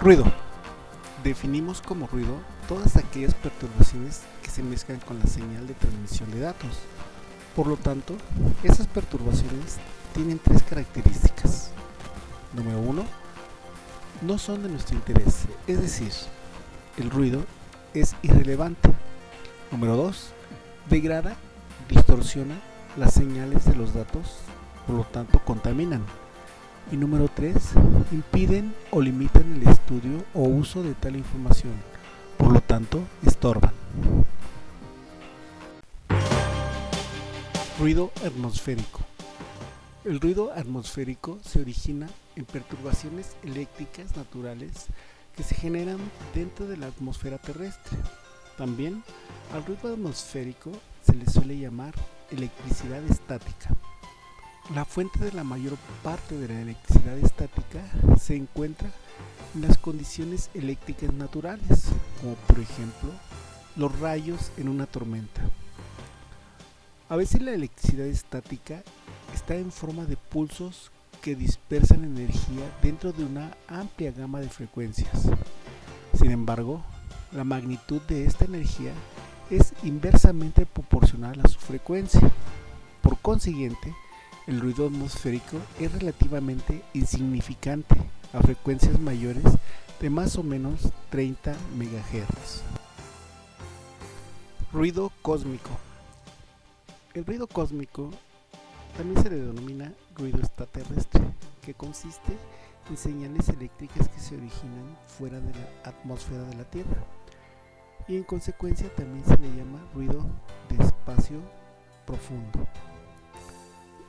Ruido. Definimos como ruido todas aquellas perturbaciones que se mezclan con la señal de transmisión de datos. Por lo tanto, esas perturbaciones tienen tres características. Número 1, no son de nuestro interés, es decir, el ruido es irrelevante. Número 2, degrada, distorsiona las señales de los datos, por lo tanto contaminan. Y número 3, impiden o limitan el estudio o uso de tal información, por lo tanto estorban. Ruido atmosférico. El ruido atmosférico se origina en perturbaciones eléctricas naturales que se generan dentro de la atmósfera terrestre. También al ruido atmosférico se le suele llamar electricidad estática. La fuente de la mayor parte de la electricidad estática se encuentra en las condiciones eléctricas naturales, como por ejemplo los rayos en una tormenta. A veces la electricidad estática está en forma de pulsos que dispersan energía dentro de una amplia gama de frecuencias. Sin embargo, la magnitud de esta energía es inversamente proporcional a su frecuencia. Por consiguiente, el ruido atmosférico es relativamente insignificante a frecuencias mayores de más o menos 30 MHz. Ruido cósmico. El ruido cósmico también se le denomina ruido extraterrestre, que consiste en señales eléctricas que se originan fuera de la atmósfera de la Tierra, y en consecuencia también se le llama ruido de espacio profundo.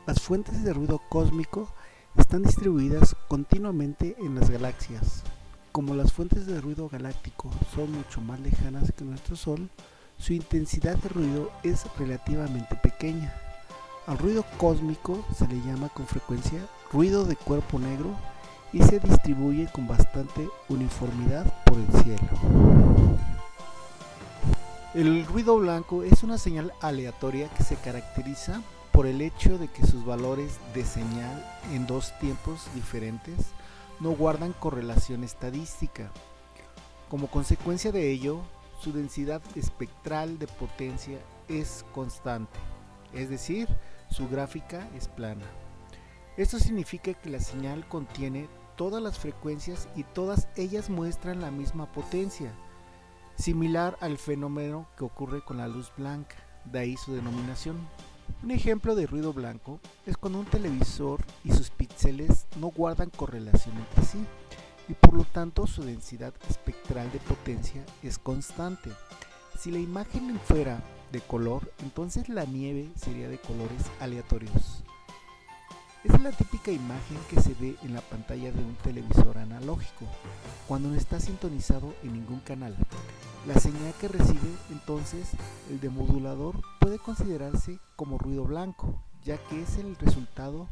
Las fuentes de ruido cósmico están distribuidas continuamente en las galaxias. Como las fuentes de ruido galáctico son mucho más lejanas que nuestro Sol, su intensidad de ruido es relativamente pequeña. Al ruido cósmico se le llama con frecuencia ruido de cuerpo negro y se distribuye con bastante uniformidad por el cielo. El ruido blanco es una señal aleatoria que se caracteriza por el hecho de que sus valores de señal en dos tiempos diferentes no guardan correlación estadística. Como consecuencia de ello, su densidad espectral de potencia es constante, es decir, su gráfica es plana. Esto significa que la señal contiene todas las frecuencias y todas ellas muestran la misma potencia, similar al fenómeno que ocurre con la luz blanca, de ahí su denominación. Un ejemplo de ruido blanco es cuando un televisor y sus píxeles no guardan correlación entre sí y por lo tanto su densidad espectral de potencia es constante. Si la imagen fuera de color, entonces la nieve sería de colores aleatorios. Esta es la típica imagen que se ve en la pantalla de un televisor analógico cuando no está sintonizado en ningún canal. La señal que recibe entonces el demodulador puede considerarse como ruido blanco, ya que es el resultado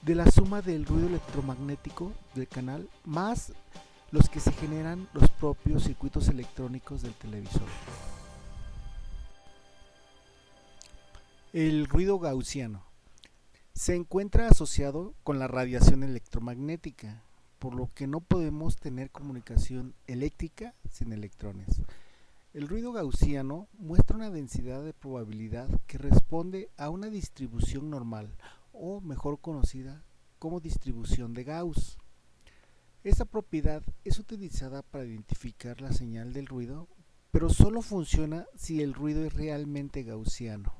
de la suma del ruido electromagnético del canal más los que se generan los propios circuitos electrónicos del televisor. El ruido gaussiano se encuentra asociado con la radiación electromagnética, por lo que no podemos tener comunicación eléctrica sin electrones. El ruido gaussiano muestra una densidad de probabilidad que responde a una distribución normal, o mejor conocida como distribución de Gauss. Esta propiedad es utilizada para identificar la señal del ruido, pero solo funciona si el ruido es realmente gaussiano.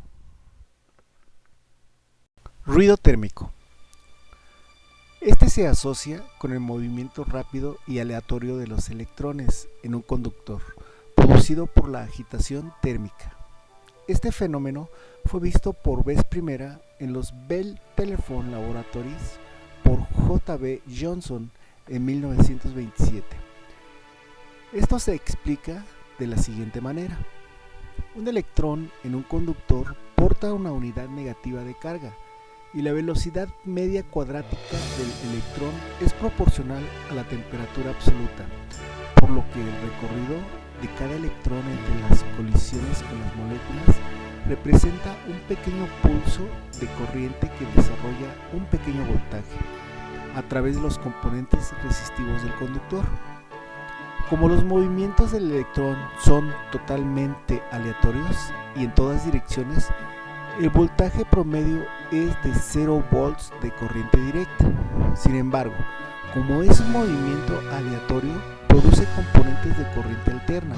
Ruido térmico. Este se asocia con el movimiento rápido y aleatorio de los electrones en un conductor, producido por la agitación térmica. Este fenómeno fue visto por vez primera en los Bell Telephone Laboratories por J.B. Johnson en 1927. Esto se explica de la siguiente manera. Un electrón en un conductor porta una unidad negativa de carga, y la velocidad media cuadrática del electrón es proporcional a la temperatura absoluta, por lo que el recorrido de cada electrón entre las colisiones con las moléculas representa un pequeño pulso de corriente que desarrolla un pequeño voltaje a través de los componentes resistivos del conductor. Como los movimientos del electrón son totalmente aleatorios y en todas direcciones, el voltaje promedio es de 0 volts de corriente directa. Sin embargo, como es un movimiento aleatorio, produce componentes de corriente alterna.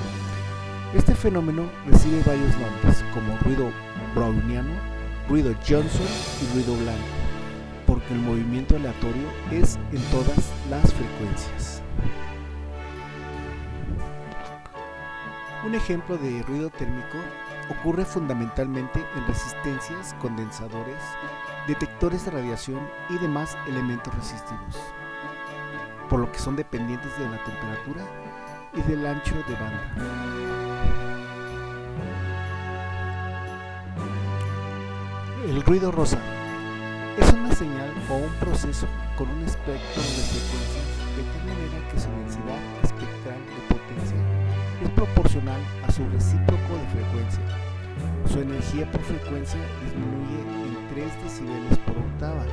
Este fenómeno recibe varios nombres, como ruido browniano, ruido Johnson y ruido blanco, porque el movimiento aleatorio es en todas las frecuencias. Un ejemplo de ruido térmico ocurre fundamentalmente en resistencias, condensadores, detectores de radiación y demás elementos resistivos, por lo que son dependientes de la temperatura y del ancho de banda. El ruido rosa es una señal o un proceso con un espectro de frecuencias de tal manera que su densidad espectral de potencia es proporcional a su recíproco de frecuencia. Su energía por frecuencia disminuye en 3 decibeles por octava,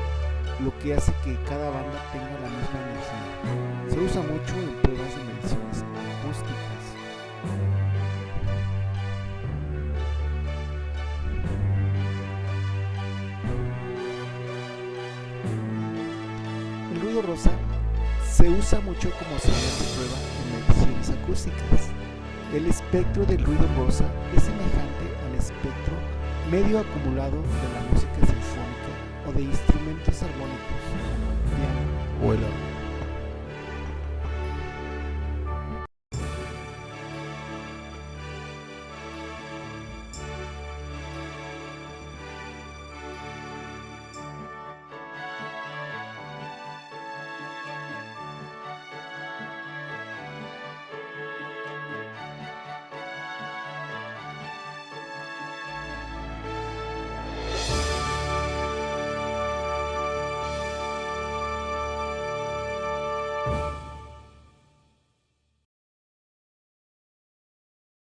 lo que hace que cada banda tenga la misma energía. Se usa mucho en pruebas de mediciones acústicas. El ruido rosa se usa mucho como señal de prueba en mediciones acústicas. El espectro del ruido rosa es semejante al espectro medio acumulado de la música sinfónica o de instrumentos armónicos como el piano o el órgano.